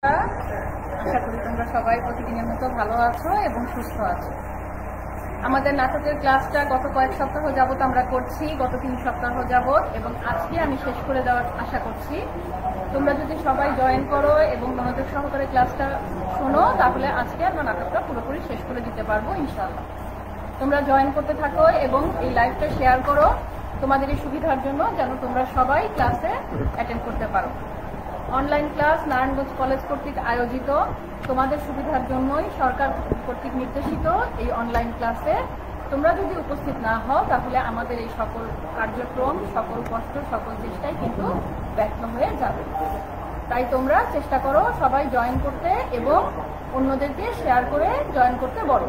আশা করি তোমরা সবাই প্রতিদিনের মতো ভালো আছো এবং সুস্থ আছো। আমাদের নাটকের ক্লাসটা গত কয়েক সপ্তাহ যাবত আমরা করছি, গত 3 সপ্তাহ যাবত, এবং আজকে আমি শেষ করে দেওয়ার আশা করছি। তোমরা যদি সবাই জয়েন করো এবং মনোযোগ সহকারে ক্লাসটা শোনো, তাহলে আজকে আমরা নাটকটা পুরোপুরি শেষ করে দিতে পারবো ইনশাআল্লাহ। তোমরা জয়েন করতে থাকো এবং এই লাইভটা শেয়ার করো তোমাদের এই সুবিধার জন্য, যেন তোমরা সবাই ক্লাসে অ্যাটেন্ড করতে পারো। অনলাইন ক্লাস নারায়ণগঞ্জ কলেজ কর্তৃক আয়োজিত, তোমাদের সুবিধার জন্যই সরকার কর্তৃক নির্দেশিত এই অনলাইন ক্লাসে তোমরা যদি উপস্থিত না হও, তাহলে আমাদের এই সকল কার্যক্রম, সকল কষ্ট, সকল চেষ্টাই কিন্তু ব্যর্থ হয়ে যাবে। তাই তোমরা চেষ্টা করো সবাই জয়েন করতে এবং অন্যদেরকে শেয়ার করে জয়েন করতে বলো।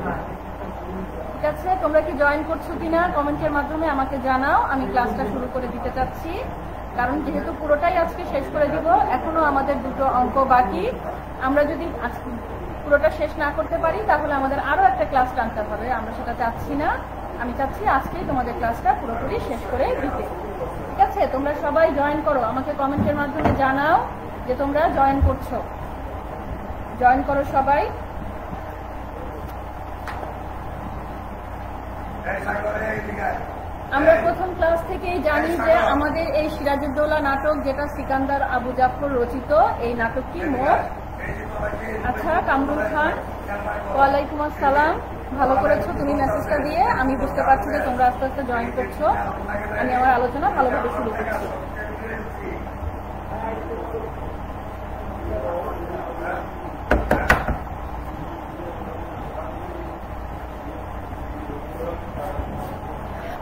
ঠিক আছে, তোমরা কি জয়েন করছো কিনা কমেন্টের মাধ্যমে আমাকে জানাও। আমি ক্লাসটা শুরু করে দিতে চাচ্ছি, কারণ যেহেতু পুরোটাই আজকে শেষ করে দিব, এখনো আমাদের 2টো অঙ্ক বাকি। আমরা যদি পুরোটা শেষ না করতে পারি, তাহলে আমাদের আরো একটা ক্লাস টানতে হবে। আমরা সেটা চাচ্ছি না, আমি চাচ্ছি আজকেই তোমাদের ক্লাসটা পুরোপুরি শেষ করে দিতে। ঠিক আছে, তোমরা সবাই জয়েন করো, আমাকে কমেন্টের মাধ্যমে জানাও যে তোমরা জয়েন করছো। জয়েন করো সবাই। আমরা প্রথম ক্লাস থেকেই জানি যে আমাদের এই সিরাজউদ্দৌলা নাটক, যেটা সিকান্দার আবু জাফর রচিত, এই নাটকটি মোট আচ্ছা কামরুল খান, ওয়ালাইকুম আসসালাম, ভালো করেছো তুমি মেসেজটা দিয়ে। আমি বুঝতে পারছি যে তোমরা আস্তে আস্তে জয়েন করছো। আমি আমার আলোচনা ভালোভাবে শুরু করছি।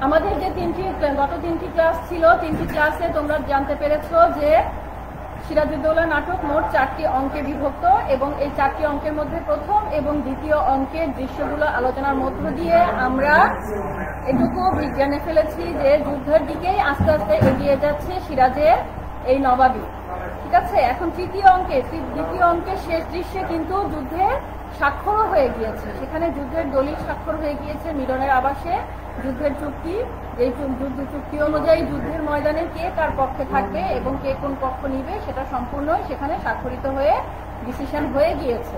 আমাদের যে গত তিনটি ক্লাস ছিল, 3টি ক্লাসে তোমরা জানতে পেরেছো যে সিরাজউদ্দৌলা নাটক মোট 4টি অঙ্কে বিভক্ত, এবং এই 4টি অঙ্কের মধ্যে প্রথম এবং দ্বিতীয় অঙ্কের দৃশ্যগুলো আলোচনার মধ্য দিয়ে আমরা এটুকু জেনে ফেলেছি যে যুদ্ধের দিকেই আস্তে আস্তে এগিয়ে যাচ্ছে সিরাজের এই নবাবী। ঠিক আছে, এখন দ্বিতীয় অঙ্কের শেষ দৃশ্যে কিন্তু যুদ্ধের স্বাক্ষরও হয়ে গিয়েছে। সেখানে যুদ্ধের দলিল স্বাক্ষর হয়ে গিয়েছে মিলনের আবাসে। যুদ্ধের চুক্তি, এই যুদ্ধ চুক্তি অনুযায়ী যুদ্ধের ময়দানে কে কার পক্ষে থাকবে এবং কে কোন পক্ষ নিবে, সেটা সম্পূর্ণই সেখানে স্বাক্ষরিত হয়ে ডিসিশন হয়ে গিয়েছে।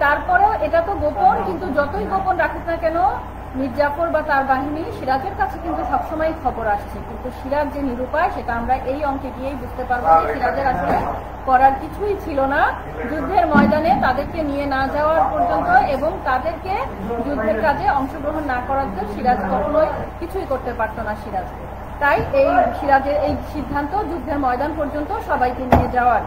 তারপরেও এটা তো গোপন, কিন্তু যতই গোপন রাখুক না কেন, মীর জাফর বা তার বাহিনী সিরাজের কাছে কিন্তু সবসময় খবর আসছে। কিন্তু সিরাজ যে নিরুপায়, সেটা আমরা এই অঙ্কে গিয়েই বুঝতে পারবো যে সিরাজের আসলে করার কিছুই ছিল না যুদ্ধের ময়দানে তাদেরকে নিয়ে না যাওয়ার পর্যন্ত, এবং তাদেরকে যুদ্ধের কাজে অংশগ্রহণ না করাতে সিরাজ কখনোই কিছুই করতে পারতো না সিরাজ। তাই এই সিরাজের এই সিদ্ধান্ত যুদ্ধের ময়দান পর্যন্ত সবাইকে নিয়ে যাওয়ার।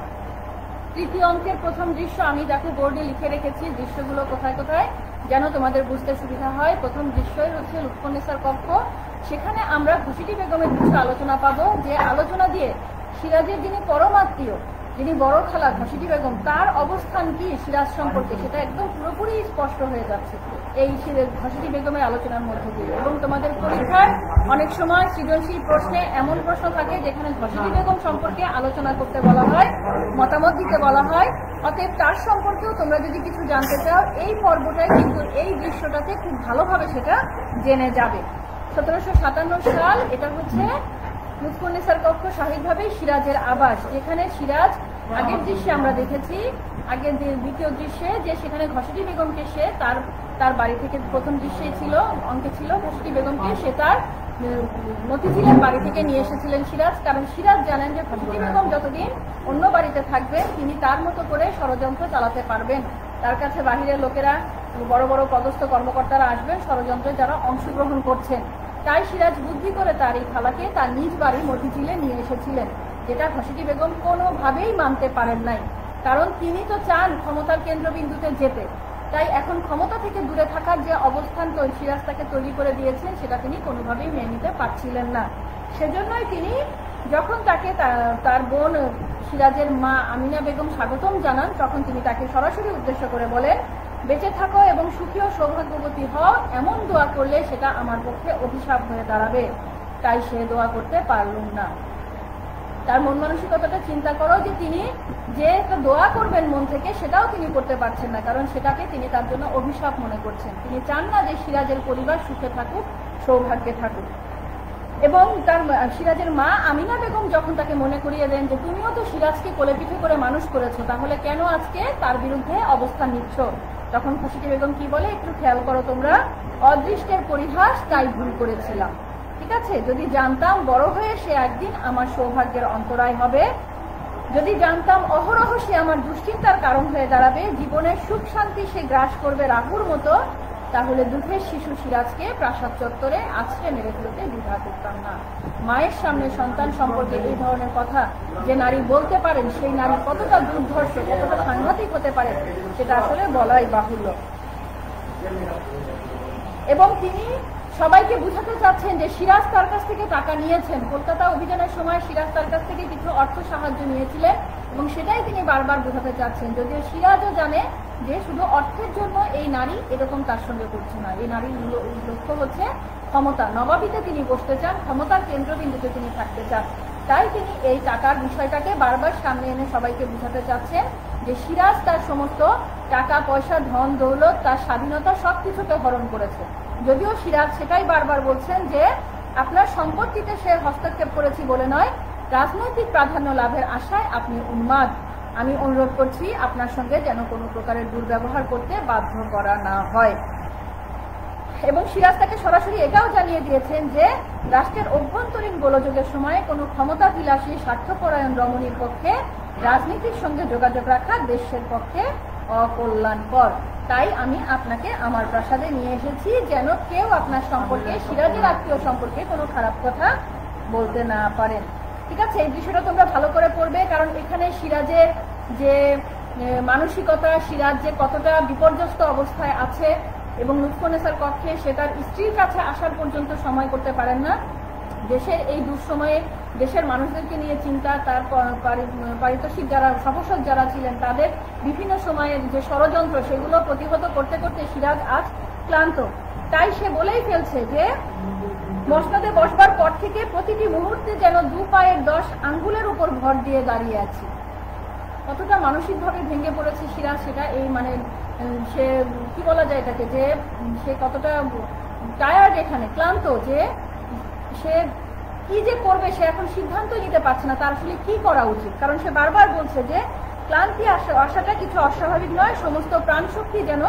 তৃতীয় অঙ্কের প্রথম দৃশ্য আমি যাকে বোর্ডে লিখে রেখেছি, দৃশ্যগুলো কোথায় কোথায় যেন তোমাদের বুঝতে সুবিধা হয়। প্রথম দৃশ্যই হচ্ছে লুৎফুন্নেসার কক্ষ। সেখানে আমরা ঘসিটি বেগমের কিছু আলোচনা পাবো, যে আলোচনা দিয়ে সিরাজের যিনি পরমাত্মীয়, যিনি বড় খালা ঘসিটি বেগম, তার অবস্থান কি সিরাজ সম্পর্কে, সেটা একদম পুরোপুরি স্পষ্ট হয়ে যাচ্ছে এই ঘসিটি বেগমের আলোচনার মধ্যে দিয়ে। এবং তোমাদের পরীক্ষায় অনেক সময় সৃজনশীল প্রশ্নে এমন প্রশ্ন থাকে যেখানে ঘসিটি বেগম সম্পর্কে আলোচনা করতে বলা হয়, মতামত দিতে বলা হয়। অতএব তার সম্পর্কেও তোমরা যদি কিছু জানতে চাও, এই পর্বটায় কিন্তু এই দৃশ্যটাতে খুব ভালোভাবে সেটা জেনে যাবে। 1757 সাল, এটা হচ্ছে লুৎফুন্নেসার কক্ষ, স্বাভাবিকভাবেই সিরাজের আবাস, যেখানে সিরাজ আগের দৃশ্যে আমরা দেখেছি, আগের দ্বিতীয় দৃশ্যে, যে সেখানে ঘসিটি বেগমকে সে তার বাড়ি থেকে, প্রথম দৃশ্যে ছিল অঙ্কে ছিল ঘসিটি বেগমকে সে তার মতিঝিলের বাড়ি থেকে নিয়ে এসেছিলেন সিরাজ। কারণ সিরাজ জানেন যে ঘসিটি বেগম যতদিন অন্য বাড়িতে থাকবেন, তিনি তার মতো করে ষড়যন্ত্র চালাতে পারবেন। তার কাছে বাহিরের লোকেরা, বড় বড় পদস্থ কর্মকর্তারা আসবেন ষড়যন্ত্রে যারা অংশগ্রহণ করছেন। তাই সিরাজ বুদ্ধি করে তার এই খালাকে তার নিজ বাড়ি মতিঝিলে নিয়ে এসেছিলেন, যেটা ঘসিটি বেগম কোনোভাবেই মানতে পারেন নাই। কারণ তিনি তো চান ক্ষমতার কেন্দ্রবিন্দুতে যেতে। তাই এখন ক্ষমতা থেকে দূরে থাকার যে অবস্থান সিরাজ তাকে তৈরি করে দিয়েছেন, সেটা তিনি কোনোভাবেই মেনে নিতে পারছিলেন না। সেজন্যই তিনি যখন তাকে তার বোন সিরাজের মা আমিনা বেগম স্বাগতম জানান, তখন তিনি তাকে সরাসরি উদ্দেশ্য করে বলেন, বেঁচে থাকো এবং সুখী ও সৌভাগ্যবতী হও, এমন দোয়া করলে সেটা আমার পক্ষে অভিশাপ হয়ে দাঁড়াবে। তাই সে দোয়া করতে পারলুম না। তার মন মানসিকতাটা চিন্তা করো, যে তিনি যে একটা দোয়া করবেন মন থেকে, সেটাও তিনি করতে পারছেন না, কারণ সেটাকে তিনি তার জন্য অভিশাপ মনে করছেন। তিনি চান না যে সিরাজের পরিবার সুখে থাকুক, সৌভাগ্যে থাকুক। এবং তার সিরাজের মা আমিনা বেগম যখন তাকে মনে করিয়ে দেন যে তুমিও তো সিরাজকে কোলে পিঠে করে মানুষ করেছো, তাহলে কেন আজকে তার বিরুদ্ধে অবস্থান নিচ্ছ, তখন খুশিকি বেগম কি বলে, একটু খেয়াল করো তোমরা, অদৃষ্টের পরিহাস, তাই ভুল করেছিলাম। ঠিক আছে, যদি জানতাম বড় হয়ে সে একদিন আমার সৌভাগ্যের অন্তরায় হবে, যদি জানতাম অহরহ সে আমার দুশ্চিন্তার কারণ হয়ে দাঁড়াবে, জীবনের সুখ শান্তি সে গ্রাস করবে রাহুর মতো, তাহলে দুধের শিশু সিরাজকে প্রাসাদ চত্বরে আছড়ে মেরে ফেলতে দ্বিধা করতাম না। মায়ের সামনে সন্তান সম্পর্কে এই ধরনের কথা যে নারী বলতে পারেন, সেই নারী কতটা দুর্ধর্ষ, কতটা সাংঘাতিক হতে পারে, সেটা আসলে বলাই বাহুল্য। এবং তিনি সবাইকে বুঝাতে চাচ্ছেন যে সিরাজ তার কাছ থেকে টাকা নিয়েছেন, কলকাতা অভিযানের সময় সিরাজ তার কাছ থেকে কিছু অর্থ সাহায্য নিয়েছিলেন, এবং সেটাই তিনি বারবার বোঝাতে চাচ্ছেন, যদিও সিরাজও জানে যে শুধু অর্থের জন্য এই নারী এরকম তার সঙ্গে করছে না। এই নারীর লক্ষ্য হচ্ছে ক্ষমতা, নবাবিতে তিনি বসতে চান, ক্ষমতার কেন্দ্রবিন্দুতে তিনি থাকতে চান। তাই তিনি এই টাকার বিষয়টাকে বারবার সামনে এনে সবাইকে বুঝাতে চাচ্ছেন যে সিরাজ তার সমস্ত টাকা পয়সা, ধন দৌলত, তার স্বাধীনতা সবকিছুকে হরণ করেছে। যদিও সিরাজ সেটাই বারবার বলছেন যে আপনার সম্পত্তিতে সে হস্তক্ষেপ করেছি বলে নয়, রাজনৈতিক প্রাধান্য লাভের আশায় আপনি উন্মাদ। আমি অনুরোধ করছি আপনার সঙ্গে যেন কোনো প্রকারের দুর্ব্যবহার করতে বাধ্য করা না হয়। এবং সিরাজ তাকে সরাসরি এটাও জানিয়ে দিয়েছেন যে রাষ্ট্রের অভ্যন্তরীণ গোলযোগের সময় কোনো ক্ষমতা বিলাসী স্বার্থপরায়ণ রমণীর পক্ষে রাজনীতির সঙ্গে যোগাযোগ রাখা দেশের পক্ষে অকল্যাণকর। তাই আমি আপনাকে আমার প্রাসাদে নিয়ে এসেছি যেন কেউ আপনার সম্পর্কে, সিরাজের আত্মীয় সম্পর্কে কোনো খারাপ কথা বলতে না পারেন। ঠিক আছে, এই বিষয়টা তোমরা ভালো করে পড়বে, কারণ এখানে সিরাজের যে মানসিকতা, সিরাজ যে কতটা বিপর্যস্ত অবস্থায় আছে, এবং লুৎফুন্নেছার কক্ষে সে তার স্ত্রীর কাছে আসার পর্যন্ত সময় করতে পারেন না। দেশের এই দুঃসময়ে দেশের মানুষদেরকে নিয়ে চিন্তা, তার পারিতোষিক যারা সভাসদ যারা ছিলেন তাদের বিভিন্ন সময়ে যে ষড়যন্ত্র, সেগুলো প্রতিহত করতে করতে সিরাজ আজ ক্লান্ত। তাই সে বলেই ফেলছে যে মসনদে বসবার পর থেকে প্রতিটি মুহূর্তে যেন 2 পায়ের 10 আঙ্গুলের উপর ভর দিয়ে দাঁড়িয়ে আছি। কতটা মানসিকভাবে ভেঙে পড়েছে সিরাজ, সেটা এই মানে সে কি বলা যায় এটাকে, যে সে কতটা টায়ার্ড, এখানে ক্লান্ত, যে সে কি যে করবে সে এখন সিদ্ধান্ত নিতে পারছে না তার আসলে কি করা উচিত। কারণ সে বারবার বলছে যে ক্লান্তি আসাটা কিছু অস্বাভাবিক নয়, সমস্ত প্রাণ শক্তি যেন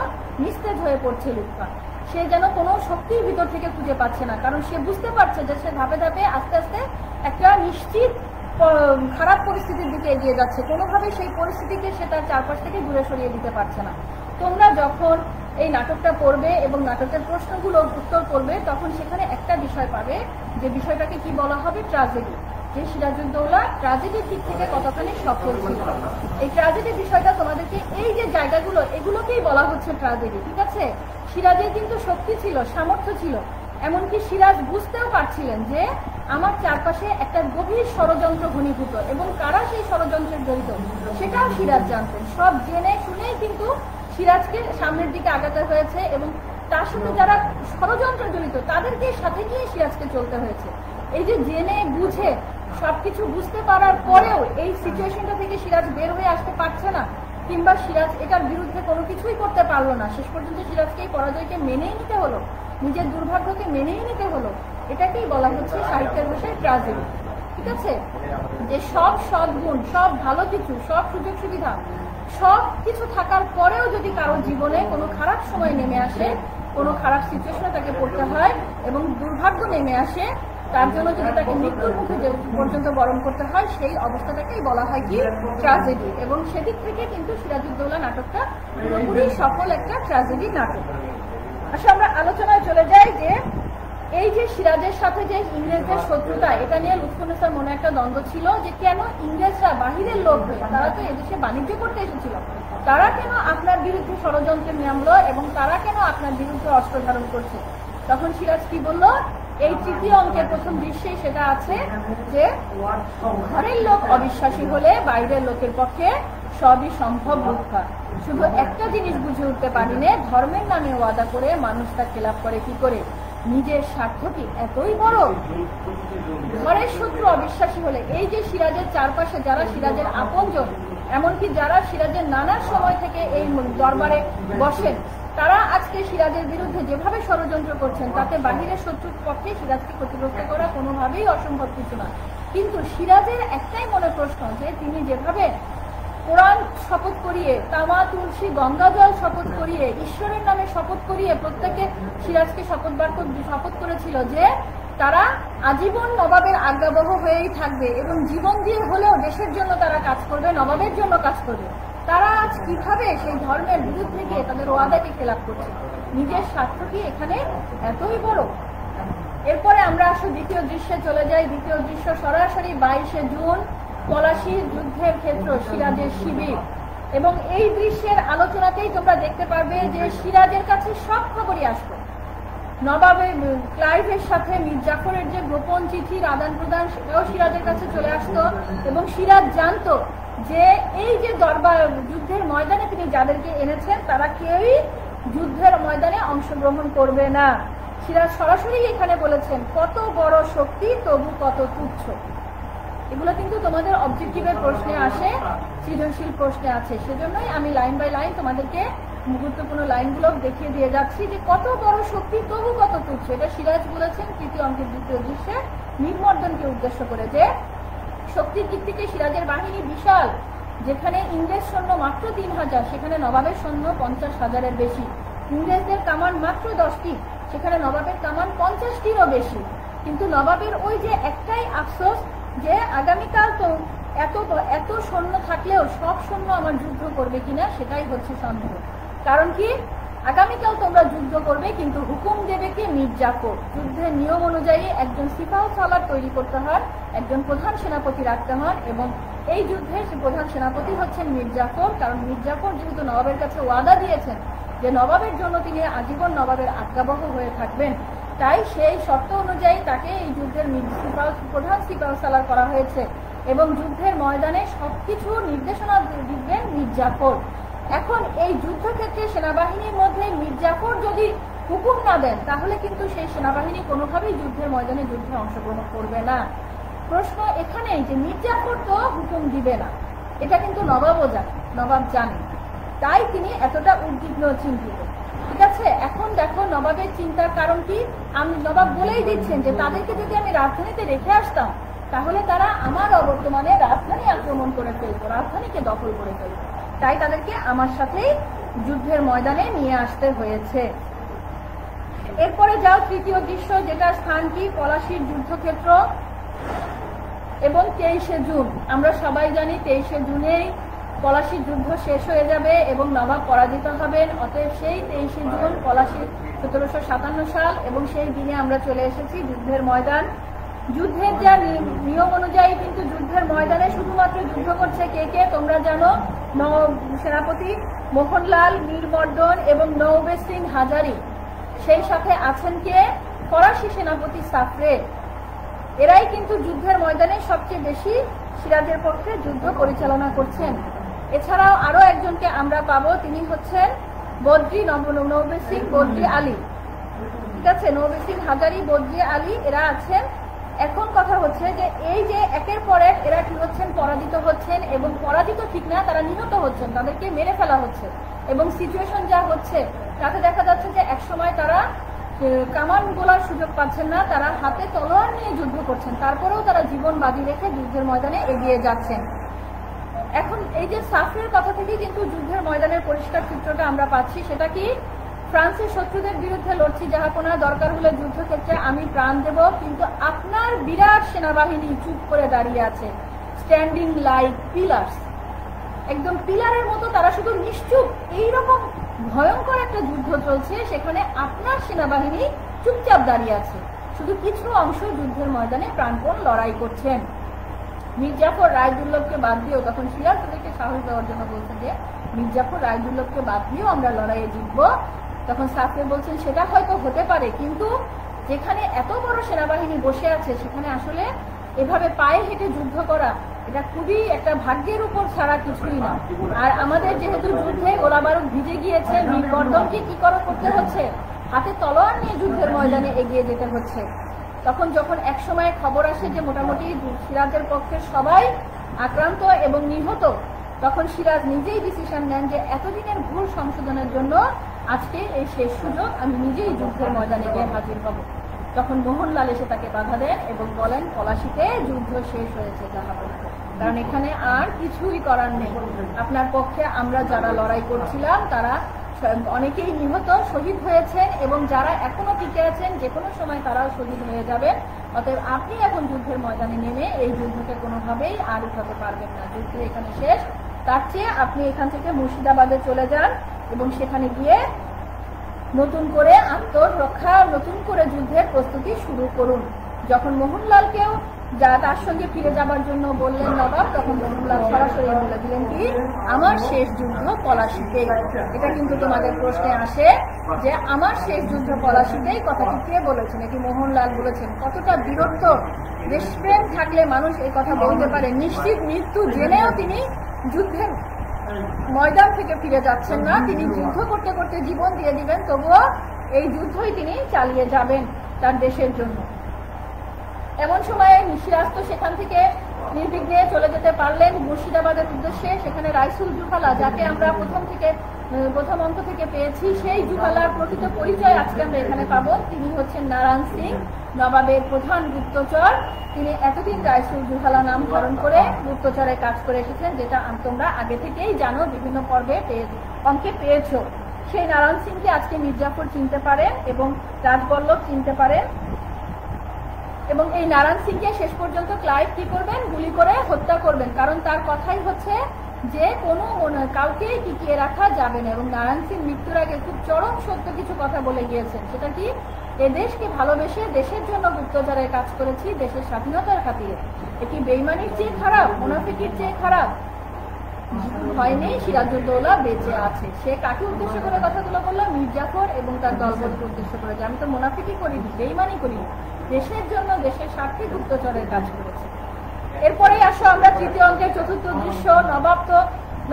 নিস্তেজ হয়ে পড়ছে লুৎফা। সে যেন কোনো শক্তির ভিতর থেকে খুঁজে পাচ্ছে না, কারণ সে বুঝতে পারছে যে সে ধাপে ধাপে আস্তে আস্তে একটা নিশ্চিত খারাপ পরিস্থিতির দিকে এগিয়ে যাচ্ছে। কোনোভাবে সেই পরিস্থিতিকে সে তার চারপাশ থেকে দূরে সরিয়ে দিতে পারছে না। তোমরা যখন এই নাটকটা পড়বে এবং নাটকের প্রশ্নগুলোর উত্তর করবে, তখন সেখানে একটা বিষয় পাবে, যে বিষয়টাকে কি বলা হবে, ট্র্যাজেডি। যে সিরাজউদ্দৌলা ট্র্যাজেডির দিক থেকে কতখানি সফল ছিল, এই ট্র্যাজেডি বিষয়টা তোমাদেরকে, এই যে জায়গাগুলো, এগুলোকেই বলা হচ্ছে ট্র্যাজেডি। ঠিক আছে, সিরাজের কিন্তু শক্তি ছিল, সামর্থ্য ছিল, এমনকি সিরাজ বুঝতেও পারছিলেন যে আমার চারপাশে একটা গভীর ষড়যন্ত্র ঘনীভূত, এবং কারা সেই ষড়যন্ত্রের জড়িত সেটাও সিরাজ জানতেন। সব জেনে শুনেই কিন্তু সিরাজকে সামনের দিকে আগাতে হয়েছে, এবং তার সাথে যারা ষড়যন্ত্র জড়িত তাদেরকে সাথে নিয়ে সিরাজকে চলতে হয়েছে। এই যে জেনে বুঝে সবকিছু বুঝতে পারার পরেও এই সিচুয়েশনটা থেকে সিরাজ বের হয়ে আসতে পারছে না, কিংবা সিরাজ এটার বিরুদ্ধে কোনো কিছুই করতে পারলো না, শেষ পর্যন্ত সিরাজকে এই পরাজয়কে মেনেই নিতে হলো, নিজের দুর্ভাগ্যকে মেনেই নিতে হলো। এটাকেই বলা হচ্ছে সাহিত্যের ভাষায় ট্র্যাজেডি। ঠিক আছে, যে সব সদ্গুণ, সব ভালো কিছু, সব সুযোগ সুবিধা, সব কিছু থাকার পরেও যদি কারো জীবনে কোনো খারাপ সময় নেমে আসে, কোনো খারাপ সিচুয়েশনে তাকে পড়তে হয় এবং দুর্ভাগ্য নেমে আসে, তার জন্য যদি তাকে মৃত্যুর মুখে পর্যন্ত বরণ করতে হয়, সেই অবস্থাটাকেই বলা হয় কি, ট্র্যাজেডি। এবং সেদিক থেকে কিন্তু সিরাজউদ্দৌলা নাটকটা পুরোপুরি সফল একটা ট্র্যাজেডি নাটক। আসলে আমরা আলোচনায় চলে যাই যে এই যে সিরাজের সাথে যে ইংরেজদের শত্রুতা, এটা নিয়ে লুৎফুন্নেছার মনে একটা দ্বন্দ্ব ছিল যে কেন ইংরেজরা, বাহিরের লোক, তারা তো এদেশে বাণিজ্য করতে এসেছিল, তারা কেন আপনার বিরুদ্ধে ষড়যন্ত্রে নামলো এবং তারা কেন আপনার বিরুদ্ধে অস্ত্র ধারণ করছে। তখন সিরাজ কি বলল, এই তৃতীয় অঙ্কের প্রথম দৃশ্যেই সেটা আছে যে ঘরের লোক অবিশ্বাসী হলে বাইরের লোকের পক্ষে সবই সম্ভব লুৎফা। শুধু একটা জিনিস বুঝে উঠতে পারিনে, ধর্মের নামে ওয়াদা করে মানুষ তা খেলাপ করে কি করে, নিজের স্বার্থ কি এতই বড়। ঘরের শত্রু অবিশ্বাসী হলে, এই যে সিরাজের চারপাশে যারা সিরাজের আপনজন, এমনকি যারা সিরাজের নানা সময় থেকে এই দরবারে বসেন, তারা আজ আজকে সিরাজের বিরুদ্ধে যেভাবে ষড়যন্ত্র করছেন তাতে বাহিরের শত্রুর পক্ষে সিরাজকে ক্ষতিগ্রস্ত করা কোনোভাবেই অসম্ভব কিছু না। কিন্তু সিরাজের একটাই মনে প্রশ্ন যে তিনি যেভাবে কোরআন শপথ করিয়ে, তামা তুলসী গঙ্গাজল শপথ করিয়ে, ঈশ্বরের নামে শপথ করিয়ে প্রত্যেকে সিরাজকে শপথ করেছিল যে তারা আজীবন নবাবের আজ্ঞাবহ হয়েই থাকবে এবং জীবন দিয়ে হলেও দেশের জন্য তারা কাজ করবে, নবাবের জন্য কাজ করবে। তারা আজ কিভাবে সেই ধর্মের বিরুদ্ধে গিয়ে তাদের ওয়াদাকে খেলাপ করছে? নিজের স্বার্থ কি এখানে এতই বড়? এরপরে আমরা আসলে দ্বিতীয় দৃশ্যে চলে যাই। দ্বিতীয় দৃশ্য সরাসরি 22শে জুন পলাশীর যুদ্ধের ক্ষেত্র, সিরাজের শিবির। এবং এই দৃশ্যের আলোচনাতেই তোমরা দেখতে পারবে যে সিরাজের কাছে সব খবরই আসবে। নবাবের ক্লাইভের সাথে মীর জাফরের যে গোপন চিঠির আদান প্রদান সেটাও সিরাজের কাছে চলে আসতো এবং সিরাজ জানতো যে এই যে দরবার যুদ্ধের ময়দানে তিনি যাদেরকে এনেছেন তারা কেউই যুদ্ধের ময়দানে অংশগ্রহণ করবে না। সিরাজ সরাসরি এখানে বলেছেন কত বড় শক্তি তবু কত তুচ্ছ। এগুলো কিন্তু তোমাদের অবজেক্টিভের প্রশ্নে আসে, সৃজনশীল প্রশ্নে আছে। সেজন্যই আমি লাইন বাই লাইন তোমাদেরকে গুরুত্বপূর্ণ লাইনগুলো দেখিয়ে দিয়ে যাচ্ছি যে কত বড় শক্তি তবু কত তুচ্ছ। এটা সিরাজ বলেছেন তৃতীয় অঙ্কের দ্বিতীয় দৃশ্যে মীরমর্দনকে উদ্দেশ্য করে যে শক্তির দিক থেকে সিরাজের বাহিনী বিশাল। যেখানে ইংরেজ সৈন্য মাত্র 3000, সেখানে নবাবের সৈন্য 50,000-এর বেশি। ইংরেজদের কামান মাত্র 10টি, সেখানে নবাবের কামান 50টিরও বেশি। কিন্তু নবাবের ওই যে একটাই আফসোস যে আগামীকাল তো এত সৈন্য থাকলেও সব সৈন্য আমার যুদ্ধ করবে কিনা সেটাই হচ্ছে সন্দেহ। কারণ কি, আগামীকাল তোমরা যুদ্ধ করবে কিন্তু হুকুম দেবে কে? মীর জাফর। যুদ্ধের নিয়ম অনুযায়ী একজন সিপাহ সালার তৈরি করতে হয়, একজন প্রধান সেনাপতি রাখতে হন এবং এই যুদ্ধের প্রধান সেনাপতি হচ্ছেন মীর জাফর। কারণ মীর জাফর যেহেতু নবাবের কাছে ওয়াদা দিয়েছেন যে নবাবের জন্য তিনি আজীবন নবাবের আজ্ঞাবহ হয়ে থাকবেন, তাই সেই শর্ত অনুযায়ী তাকে এই যুদ্ধের প্রধান সিপাহ সালার করা হয়েছে এবং যুদ্ধের ময়দানে সবকিছু নির্দেশনা দিবেন মীর জাফর। এখন এই যুদ্ধক্ষেত্রে সেনাবাহিনীর মধ্যে মীর জাফর যদি হুকুম না দেন তাহলে কিন্তু সেই সেনাবাহিনী কোনোভাবেই যুদ্ধের ময়দানে যুদ্ধে অংশগ্রহণ করবে না। প্রশ্ন এখানেই যে মীর জাফর তো হুকুম দিবে না, এটা কিন্তু নবাবও জানে, নবাব জানে, তাই তিনি এতটা উদ্বিগ্ন চিন্তিত। ঠিক আছে, এখন দেখো নবাবের চিন্তার কারণ কি। আমি নবাব বলেই দিচ্ছেন যে তাদেরকে যদি আমি রাজধানীতে রেখে আসতাম তাহলে তারা আমার অবর্তমানে রাজধানী আক্রমণ করে ফেলতো, রাজধানীকে দখল করে ফেলতো। তাই তাদেরকে আমার সাথেই যুদ্ধের ময়দানে নিয়ে আসতে হয়েছে। এরপরে যাও তৃতীয় দৃশ্য, যেটা স্থান কি? পলাশীর যুদ্ধক্ষেত্র। এবং 23শে জুন, আমরা সবাই জানি 23শে জুনেই পলাশীর যুদ্ধ শেষ হয়ে যাবে এবং নবাব পরাজিত হবেন। অতএব সেই 23শে জুন পলাশীর 1757 সাল এবং সেই দিনে আমরা চলে এসেছি যুদ্ধের ময়দান। যুদ্ধের যা নিয়ম অনুযায়ী কিন্তু যুদ্ধের ময়দানে শুধুমাত্র যুদ্ধ করছে কে কে তোমরা জানো? সেনাপতি মোহনলাল, মীরমর্দন এবং নওবে সিং হাজারি। সেই সাথে আছেন কে? ফরাসি সেনাপতি সাফরে। এরাই কিন্তু যুদ্ধের ময়দানে সবচেয়ে বেশি সিরাজের পক্ষে যুদ্ধ পরিচালনা করছেন। এছাড়াও আরো একজনকে আমরা পাবো, তিনি হচ্ছেন বদ্রি নওবে সিং বদ্রি আলী। ঠিক আছে, নওবে সিং হাজারি, বদ্রি আলী এরা আছেন। এখন কথা হচ্ছে যে এই যে একের পর এক এরা কি হচ্ছেন? পরাজিত হচ্ছেন এবং পরাজিত ঠিক না, তারা নিহত হচ্ছেন, তাদেরকে মেরে ফেলা হচ্ছে। এবং সিচুয়েশন যা হচ্ছে তাতে দেখা যাচ্ছে যে একসময় তারা কামান গোলার সুযোগ পাচ্ছেন না, তারা হাতে তলোয়ার নিয়ে যুদ্ধ করছেন, তারপরেও তারা জীবন বাজি রেখে যুদ্ধের ময়দানে এগিয়ে যাচ্ছেন। এখন এই যে সাফরের কথা থেকে কিন্তু যুদ্ধের ময়দানের পরিষ্কার চিত্রটা আমরা পাচ্ছি। সেটা কি? ফ্রান্সের শত্রুদের বিরুদ্ধে লড়ছি জাহাপনা, দরকার হলে যুদ্ধক্ষেত্রে আমি প্রাণ দেব, কিন্তু আপনার বিরাট সেনাবাহিনী চুপ করে দাঁড়িয়ে আছে, স্ট্যান্ডিং লাইক পিলার্স, একদম পিলারের মতো তারা শুধু নিশ্চুপ। এইরকম ভয়ঙ্কর একটা যুদ্ধ চলছে, সেখানে আপনার সেনাবাহিনী চুপচাপ দাঁড়িয়ে আছে, শুধু কিছু অংশ যুদ্ধের ময়দানে প্রাণপণ লড়াই করছেন। মীর জাফর রায়দুল্লভকে বাদ দিয়েও, তখন সিরাজ তাদেরকে সাহস দেওয়ার জন্য বলছেন যে মীর জাফর রায়দুল্লভকে বাদ দিয়েও আমরা লড়াইয়ে জিতবো। তখন সাফরে বলছেন সেটা হয়তো হতে পারে, কিন্তু যেখানে এত বড় সেনাবাহিনী বসে আছে সেখানে আসলে এভাবে পায়ে হেঁটে যুদ্ধ করা এটা খুবই একটা ভাগ্যের উপর ছাড়া কিছুই না। আর আমাদের যেহেতু যুদ্ধে গোলাবারুদ ভিজে গিয়েছে, মীরমর্দনকে কি করতে হচ্ছে? হাতে তলোয়ার নিয়ে যুদ্ধের ময়দানে এগিয়ে যেতে হচ্ছে। তখন যখন একসময় খবর আসে যে মোটামুটি সিরাজের পক্ষের সবাই আক্রান্ত এবং নিহত, তখন সিরাজ নিজেই ডিসিশন নেন যে এতদিনের ভুল সংশোধনের জন্য আজকে এই শেষ সুযোগ, আমি নিজেই যুদ্ধের ময়দানে গিয়ে হাজির হব। তখন মোহনলাল এসে তাকে বাধা দেন এবং বলেন, পলাশীতে যুদ্ধ শেষ হয়েছে জাহাপনা, কারণ এখানে আর কিছুই করার নেই। আপনার পক্ষে আমরা যারা লড়াই করছিলাম তারা অনেকেই নিহত, শহীদ হয়েছেন, এবং যারা এখনো টিকে আছেন যে কোনো সময় তারাও শহীদ হয়ে যাবেন। অতএব আপনি এখন যুদ্ধের ময়দানে নেমে এই যুদ্ধকে কোনোভাবেই আর উঠাতে পারবেন না, যুদ্ধ এখানে শেষ। তার চেয়ে আপনি এখান থেকে মুর্শিদাবাদে চলে যান এবং সেখানে গিয়ে নতুন করে আত্মরক্ষা, নতুন করে যুদ্ধের প্রস্তুতি শুরু করুন। যখন মোহনলালকেও তার সঙ্গে ফিরে যাবার জন্য বললেন নবাব, তখন মোহনলাল সরাসরি বলে দিলেন কি, আমার শেষ যুদ্ধ পলাশীতে। এটা কিন্তু তোমাদের প্রশ্নে আসে যে আমার শেষ যুদ্ধ পলাশীতেই, কথাটি কে বলেছেন? এটি মোহনলাল বলেছেন। কতটা বীরত্ব, দেশপ্রেম থাকলে মানুষ এই কথা বলতে পারে। নিশ্চিত মৃত্যু জেনেও তিনি যুদ্ধের ময়দান থেকে ফিরে যাচ্ছেন না, তিনি যুদ্ধ করতে করতে জীবন দিয়ে দিবেন, তবুও এই যুদ্ধই তিনি চালিয়ে যাবেন তার দেশের জন্য। এমন সময়ে সিরাজ তো সেখান থেকে নির্বিঘ্নে চলে যেতে পারলেন মুর্শিদাবাদের উদ্দেশ্যে। সেখানে রাইসুল জুহালা, যাকে আমরা প্রথম অঙ্ক থেকে পেয়েছি, সেই জুহালার প্রকৃত পরিচয় আজকে আমরা এখানে পাবো। তিনি হচ্ছেন নারায়ণ সিং, নবাবের প্রধান গুপ্তচর। তিনি এতদিন রাইসুল জুহালা নাম ধারণ করে গুপ্তচরে কাজ করে এসেছেন, যেটা তোমরা আগে থেকেই জানো, বিভিন্ন পর্বে অঙ্কে পেয়েছ। সেই নারায়ণ সিংকে আজকে মির্জাফর চিনতে পারেন এবং রাজবল্লভ চিনতে পারেন, এবং এই নারায়ণ সিংকে শেষ পর্যন্ত ক্লাইভ কি করবেন? গুলি করে হত্যা করবেন, কারণ তার কথাই হচ্ছে যে কোনো কাউকেই টিকিয়ে রাখা যাবে না। এবং নারায়ণ সিং মৃত্যুর আগে খুব চরম সত্য কিছু কথা বলে গিয়েছেন। সেটা কি? এ দেশকে ভালোবেসে দেশের জন্য গুপ্তচরের কাজ করেছি, দেশের স্বাধীনতার খাতিরে। এটি বেইমানির চেয়ে খারাপ, মুনাফিকির চেয়ে খারাপ? ভয় নেই, সিরাজউদ্দৌলা বেঁচে আছে। সে কাকে উদ্দেশ্য করে কথাগুলো বললো? মির্জাফর এবং তার দলবলকে উদ্দেশ্য করে, যে আমি তো মুনাফিকি করিনি, বেইমানি করিনি, দেশের জন্য, দেশের স্বার্থে গুপ্তচরের কাজ করেছে। এরপরে আসো আমরা তৃতীয় অঙ্কের চতুর্থ দৃশ্য।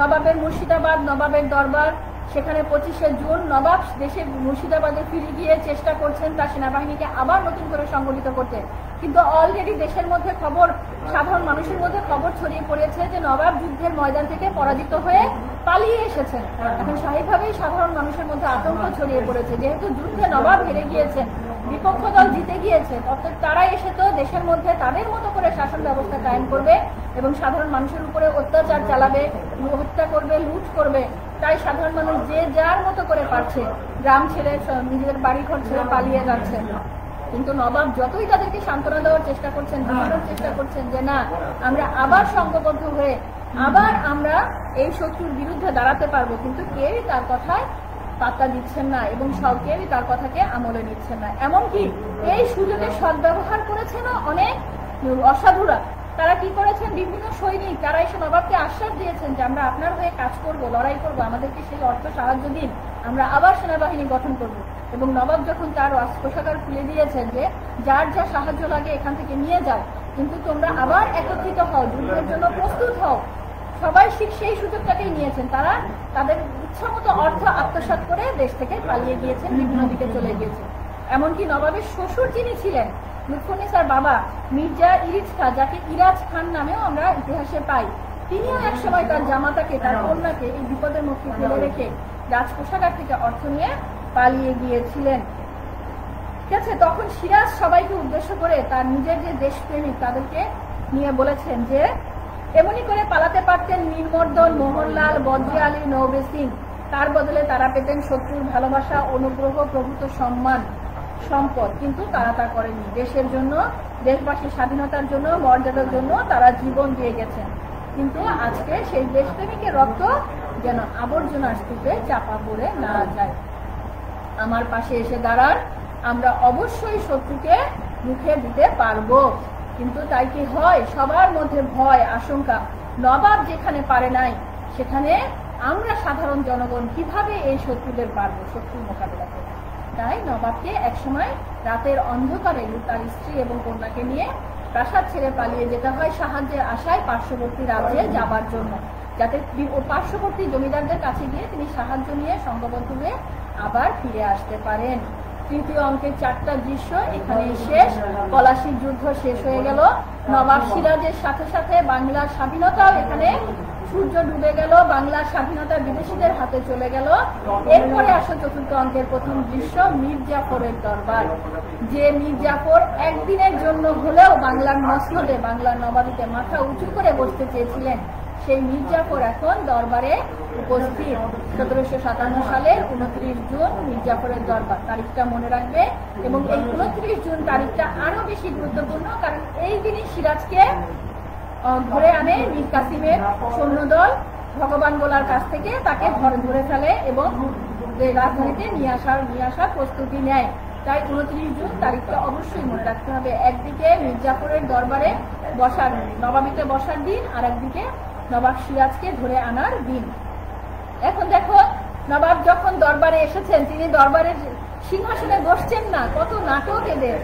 নবাবের মুর্শিদাবাদ, নবাবের দরবার। সেখানে 25শে জুন নবাব দেশের মুর্শিদাবাদে ফিরে গিয়ে চেষ্টা করছেন তার সেনাবাহিনীকে আবার নতুন করে সংগঠিত করতে, কিন্তু অলরেডি দেশের মধ্যে খবর, সাধারণ মানুষের মধ্যে খবর ছড়িয়ে পড়েছে যে নবাব যুদ্ধের ময়দান থেকে পরাজিত হয়ে পালিয়ে এসেছেন। এখন স্বাভাবিকভাবেই সাধারণ মানুষের মধ্যে আতঙ্ক ছড়িয়ে পড়েছে, যেহেতু যুদ্ধে নবাব হেরে গিয়েছেন, বিপক্ষ দল জিতে গিয়েছে, অর্থাৎ তারা এসে তো দেশের মধ্যে তাদের মতো করে শাসন ব্যবস্থা কায়েম করবে এবং সাধারণ মানুষের উপরে অত্যাচার চালাবে, হত্যা করবে, লুট করবে। তাই সাধারণ মানুষ যে যার মতো করে পারছে গ্রাম ছেড়ে, নিজেদের বাড়িঘর ছেড়ে পালিয়ে যাচ্ছে। কিন্তু নবাব যতই তাদেরকে সান্ত্বনা দেওয়ার চেষ্টা করছেন, বোঝানোর চেষ্টা করছেন যে না, আমরা আবার সংঘবদ্ধ হয়ে আবার আমরা এই শত্রুর বিরুদ্ধে দাঁড়াতে পারবো, কিন্তু কেউই তার কথায় পাত্তা দিচ্ছেন না এবং কেউই তার কথাকে আমলে নিচ্ছেন না। এমনকি এই সুযোগের সদ্ব্যবহার করেছেন অনেক অসাধুরা। তারা কি করেছেন? বিভিন্ন সৈনিক, তারা এসে নবাবকে আশ্বাস দিয়েছেন যে আমরা আপনার হয়ে কাজ করব, লড়াই করব, আমাদেরকে সেই অর্থ সাহায্য দিন, আমরা আবার সেনাবাহিনী গঠন করব। এবং নবাব যখন তার কোষাগার খুলে দিয়েছেন যে যার যা সাহায্য লাগে এখান থেকে নিয়ে যাও, কিন্তু তোমরা আবার একত্রিত হও, যুদ্ধের জন্য প্রস্তুত হও, সবাই সেই সুযোগটাকেই নিয়েছেন। তারা তাদের ইচ্ছা মতো অর্থ আত্মসাৎ করে দেশ থেকে পালিয়ে গিয়েছেন, বিভিন্ন দিকে চলে গিয়েছেন। এমনকি নবাবের শ্বশুর যিনি ছিলেন, লুৎফুন্নেসার বাবা মির্জা ইরিজ খাঁ, যাকে ইরাজ খান নামেও আমরা ইতিহাসে পাই, তিনিও একসময় তার জামাতাকে, তার কন্যাকে এই বিপদের মুখে ফেলে রেখে রাজকোষাগার থেকে অর্থ নিয়ে পালিয়ে গিয়েছিলেন। ঠিক আছে, তখন সিরাজ সবাইকে উদ্দেশ্য করে তার নিজের যে দেশপ্রেমিক তাদেরকে নিয়ে বলেছেন যে এমনি করে পালাতে পারতেন মীরমর্দন, মোহনলাল, বদ্রে আলী, নওবে সিং, তার বদলে তারা পেতেন শত্রুর ভালোবাসা, অনুগ্রহ, প্রভূত সম্মান, সম্পদ, কিন্তু তারা তা করেনি। দেশের জন্য, দেশবাসীর স্বাধীনতার জন্য, মর্যাদার জন্য তারা জীবন দিয়ে গেছেন। কিন্তু আজকে সেই দেশপ্রেমিকের রক্ত যেন আবর্জনার স্তূপে চাপা পড়ে না যায়। আমার পাশে এসে দাঁড়ান, আমরা অবশ্যই শত্রুকে মুখে দিতে পারবো। কিন্তু তাই কি হয়? সবার মধ্যে ভয়, আশঙ্কা। নবাব যেখানে পারে নাই, সেখানে আমরা সাধারণ জনগণ কিভাবে এই শত্রুদের পারবো, শত্রুর মোকাবিলা করবো? তাই নবাবকে একসময় রাতের অন্ধকারে তার স্ত্রী এবং কন্যাকে নিয়ে প্রাসাদ ছেড়ে পালিয়ে যেতে হয় সাহায্যের আশায় পার্শ্ববর্তী রাজ্যে যাবার জন্য, যাতে পার্শ্ববর্তী জমিদারদের কাছে গিয়ে তিনি সাহায্য নিয়ে সংঘবদ্ধ হয়ে আবার ফিরে আসতে পারেন। তৃতীয় অঙ্কের 4টা দৃশ্য এখানে শেষ। পলাশীর যুদ্ধ শেষ হয়ে গেল। নবাব সিরাজের সাথে সাথে বাংলার স্বাধীনতাও এখানে সূর্য ডুবে গেল, বাংলার স্বাধীনতা বিদেশিদের হাতে চলে গেল। এরপরে আসো চতুর্থ অঙ্কের প্রথম দৃশ্য, মীর জাফরের দরবার। যে মীর জাফর একদিনের জন্য হলেও বাংলার মসনদে, বাংলার নবাবিতে মাথা উঁচু করে বসতে চেয়েছিলেন, সেই মীর জাফর এখন দরবারে উপস্থিত। 1757 সালের 29 জুন মীর জাফরের দরবার, তারিখটা মনে রাখবে। এবং এই 29 জুন তারিখটা আরো বেশি গুরুত্বপূর্ণ, কারণ এই দিনই সিরাজকে ধরে আনে মীর কাসিমের সৈন্যদল ভগবান গোলার কাছ থেকে, তাকে ধরে ফেলে এবং রাজধানীতে নিয়ে আসার প্রস্তুতি নেয়। তাই 29 জুন তারিখটা অবশ্যই মনে রাখতে হবে। একদিকে মীর জাফরের দরবারে বসার, নবাবিতে বসার দিন, আর একদিকে নবাব সিরাজকে ধরে আনার দিন। এখন দেখো, নবাব যখন দরবারে এসেছেন, তিনি দরবারের সিংহাসনে বসছেন না। কত নাটক এদের,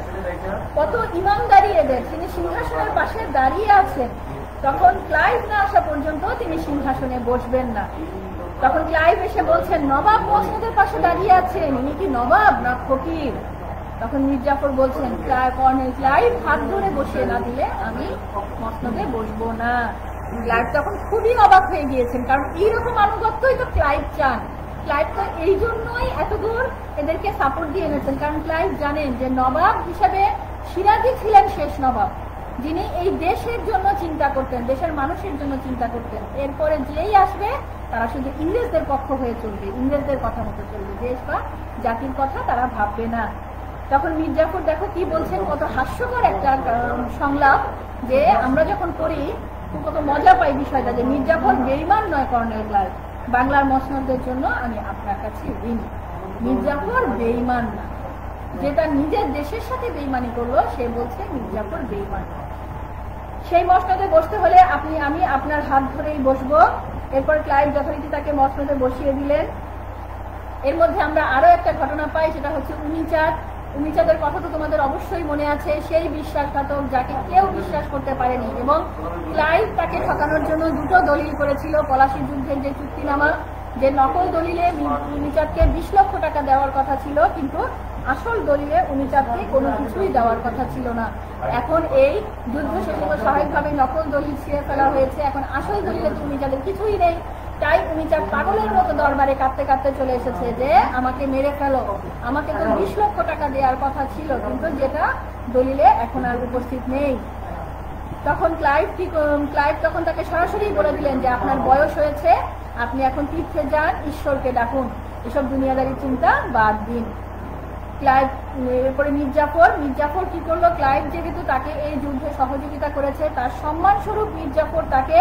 কত ইমানদারি এদের। তিনি সিংহাসনের পাশে দাঁড়িয়ে আছেন। তখন ক্লাইভ না আসা পর্যন্ত তিনি সিংহাসনে বসবেন না। তখন ক্লাইভ এসে বলছেন, নবাব মসনদের পাশে দাঁড়িয়ে আছেন, ইনি কি নবাব না ফকির? তখন মীর জাফর বলছেন, কর্নেল ক্লাইভ হাত ধরে বসিয়ে না দিলে আমি মসনদে বসবো না। ক্লাইভ তখন খুবই অবাক হয়ে গিয়েছেন, কারণ এইরকম আনুগত্যই তো ক্লাইভ চান। ক্লাইভ তো এই জন্যই এতদূর এদেরকে সাপোর্ট দিয়ে এনেছেন, কারণ ক্লাইভ জানেন যে নবাব হিসাবে সিরাজই ছিলেন শেষ নবাব, যিনি এই দেশের জন্য চিন্তা করতেন, দেশের মানুষের জন্য চিন্তা করতেন। এরপরে যেই আসবে তারা শুধু ইংরেজদের পক্ষ হয়ে চলবে, ইংরেজদের কথা মতো চলবে, দেশ বা জাতির কথা তারা ভাববে না। তখন মীর জাফর দেখো কি বলছেন, কত হাস্যকর একটা সংলাপ, যে আমরা যখন পড়ি কত মজা পাই বিষয়টা, যে মীর জাফর বেঈমান নয় কর্নেল ক্লাইভ, বাংলার মসনদের জন্য আমি আপনার কাছে ঋণী। মীর জাফর বেঈমান না, যে তার নিজের দেশের সাথে বেঈমানি করলো সে বলছে মীর জাফর বেঈমান। সেই মসনদে বসতে হলে আমি আপনার হাত ধরেই বসবো। এরপর ক্লাইভ যথারীতি তাকে মসনদে বসিয়ে দিলেন। এর মধ্যে আমরা আরো একটা ঘটনা পাই, সেটা হচ্ছে উমিচাঁদ। উমিচাঁদের কথা তো তোমাদের অবশ্যই মনে আছে, সেই বিশ্বাসঘাতক যাকে কেউ বিশ্বাস করতে পারেনি, এবং ক্লাইভ তাকে ঠকানোর জন্য দুটো দলিল করেছিল। পলাশী যুদ্ধের যে চুক্তিনামা, যে নকল দলিলে উমিচাঁদকে 20 লক্ষ টাকা দেওয়ার কথা ছিল, কিন্তু আসল দলিলে উমিচাঁদকে কোনো কিছুই দেওয়ার কথা ছিল না। এখন এই যুদ্ধ শেষে স্বাভাবিকভাবে নকল দলিল ছিঁড়ে ফেলা হয়েছে, এখন আসল দলিলে তো উমিচাঁদের কিছুই নেই। তাই উমিচাঁদ পাগলের মতো দরবারে কাঁদতে কাঁদতে চলে এসেছে যে আমাকে মেরে ফেলো, আমাকে তো 20 লক্ষ টাকা দেওয়ার কথা ছিল, কিন্তু যেটা দলিলে এখন আর উপস্থিত নেই। তখন ক্লাইভ তখন তাকে সরাসরি বলে দিলেন যে আপনার বয়স হয়েছে, আপনি এখন তীর্থে যান, ঈশ্বরকে ডাকুন, এসব দুনিয়াদারি চিন্তা বাদ দিন। ক্লাইভ এরপরে মীর জাফর কি করলো, ক্লাইভ যেহেতু তাকে এই যুদ্ধে সহযোগিতা করেছে, তার সম্মান স্বরূপ মীর জাফর তাকে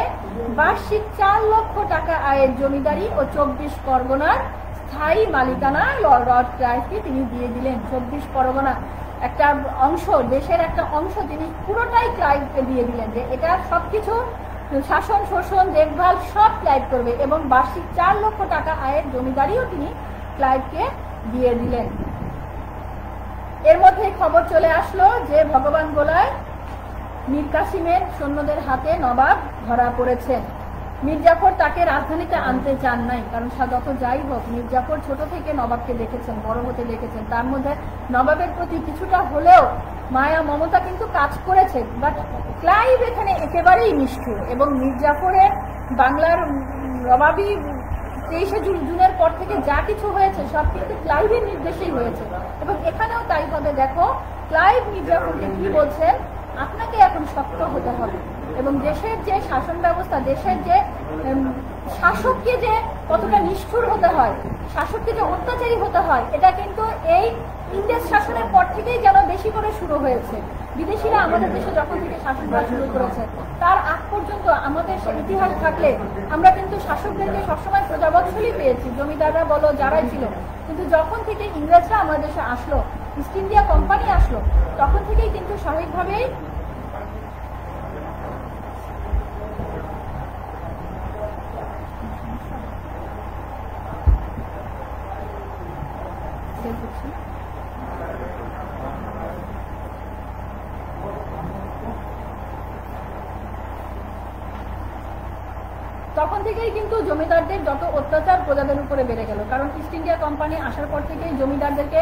বার্ষিক 4 লক্ষ টাকা আয়ের জমিদারি ও 24 পরগনার স্থায়ী মালিকানা লর্ড ক্লাইভকে তিনি দিয়ে দিলেন। 24 পরগনা একটা অংশ, দেশের একটা অংশ তিনি পুরোটাই ক্লাইভকে দিয়ে দিলেন, যে এটা সবকিছু শাসন শোষণ দেখভাল সব ক্লাইভ করবে, এবং বার্ষিক 4 লক্ষ টাকা আয়ের জমিদারিও তিনি ক্লাইভকে দিয়ে দিলেন। এর মধ্যে খবর চলে আসলো যে ভগবান গোলায় মীর কাসিমের সৈন্যদের হাতে নবাব ধরা পড়েছেন। মীর জাফর তাকে রাজধানীতে আনতে চান নাই, কারণ যত যাই হোক মীর জাফর ছোট থেকে নবাবকে দেখেছেন, বড় হতে দেখেছেন, তার মধ্যে নবাবের প্রতি কিছুটা হলেও মায়া মমতা কিন্তু কাজ করেছে। বাট ক্লাইভ এখানে একেবারেই নিষ্ঠুর, এবং মীর জাফরের বাংলার নবাবী 23শে জুনের পর থেকে যা কিছু হয়েছে সব কিন্তু ক্লাইভের নির্দেশেই হয়েছে, এবং এখানেও তাই হবে। দেখো ক্লাইভ মীর জাফরকে কি বলছেন, আপনাকে এখন শক্ত হতে হবে, এবং দেশের যে শাসন ব্যবস্থা, দেশের যে শাসককে যে কতটা নিষ্ঠুর হতে হয়, শাসককে যে অত্যাচারী হতে হয়, এটা কিন্তু এই ইংরেজ শাসনের পর থেকেই যেন বেশি করে শুরু হয়েছে। বিদেশিরা আমাদের দেশে যখন থেকে শাসন করা শুরু করেছে, তার আগ পর্যন্ত আমাদের ইতিহাস থাকলে আমরা কিন্তু শাসকদেরকে সবসময় প্রজাবৎসলই পেয়েছি, জমিদাররা বলো যারাই ছিল। কিন্তু যখন থেকে ইংরেজরা আমাদের দেশে আসলো, ইস্ট ইন্ডিয়া কোম্পানি আসলো, তখন থেকেই কিন্তু স্বাভাবিকভাবেই তখন থেকেই কিন্তু জমিদারদের যত অত্যাচার প্রজাদের উপরে বেড়ে গেল, কারণ ইস্ট ইন্ডিয়া কোম্পানি আসার পর থেকেই জমিদারদেরকে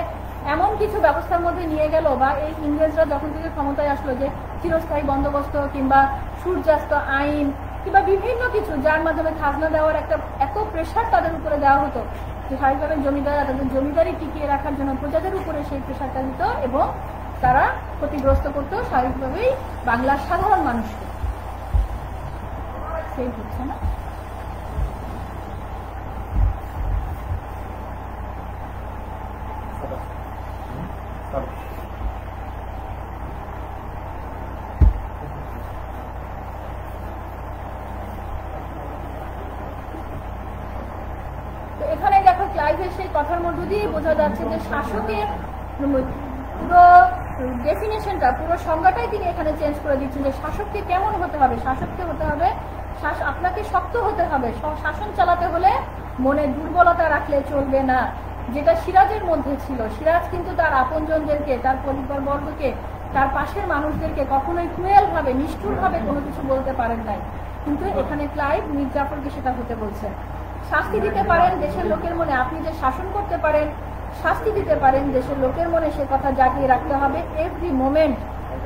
এমন কিছু ব্যবস্থার মধ্যে নিয়ে গেল, বা এই ইংরেজরা যখন থেকে ক্ষমতায় আসলো, যে চিরস্থায়ী বন্দোবস্ত কিংবা সূর্যাস্ত আইন কিংবা বিভিন্ন কিছু যার মাধ্যমে খাজনা দেওয়ার একটা এত প্রেশার তাদের উপরে দেওয়া হতো যে স্বাভাবিকভাবে জমিদাররা তাদের জমিদারি টিকিয়ে রাখার জন্য প্রজাদের উপরে সেই প্রেশারটা দিত এবং তারা ক্ষতিগ্রস্ত করতো স্বাভাবিকভাবেই বাংলার সাধারণ মানুষকে। সেই হচ্ছে না এখানে দেখো ক্লাইভের সেই কথার মধ্য দিয়ে বোঝা যাচ্ছে যে শাসকের পুরো ডেফিনেশনটা, পুরো সংজ্ঞাটাই তিনি এখানে চেঞ্জ করে দিচ্ছেন যে শাসককে কেমন হতে হবে। শাসককে হতে হবে, আপনাকে শক্ত হতে হবে, শাসন চালাতে হলে মনে দুর্বলতা রাখলে চলবে না, যেটা সিরাজের মধ্যে ছিল। সিরাজ কিন্তু তার আপনজনদেরকে, তার পরিবারবর্গকে, তার পাশের মানুষদেরকে কখনোই ক্রুয়েল ভাবে, নিষ্ঠুর ভাবে কোনো কিছু বলতে পারেন নাই, কিন্তু এখানে ক্লাইভ মীর জাফরকে সেটা হতে বলছেন। শাস্তি দিতে পারেন দেশের লোকের মনে, আপনি যে শাসন করতে পারেন, শাস্তি দিতে পারেন দেশের লোকের মনে, সে কথা জাগিয়ে রাখতে হবে এভরি মোমেন্ট।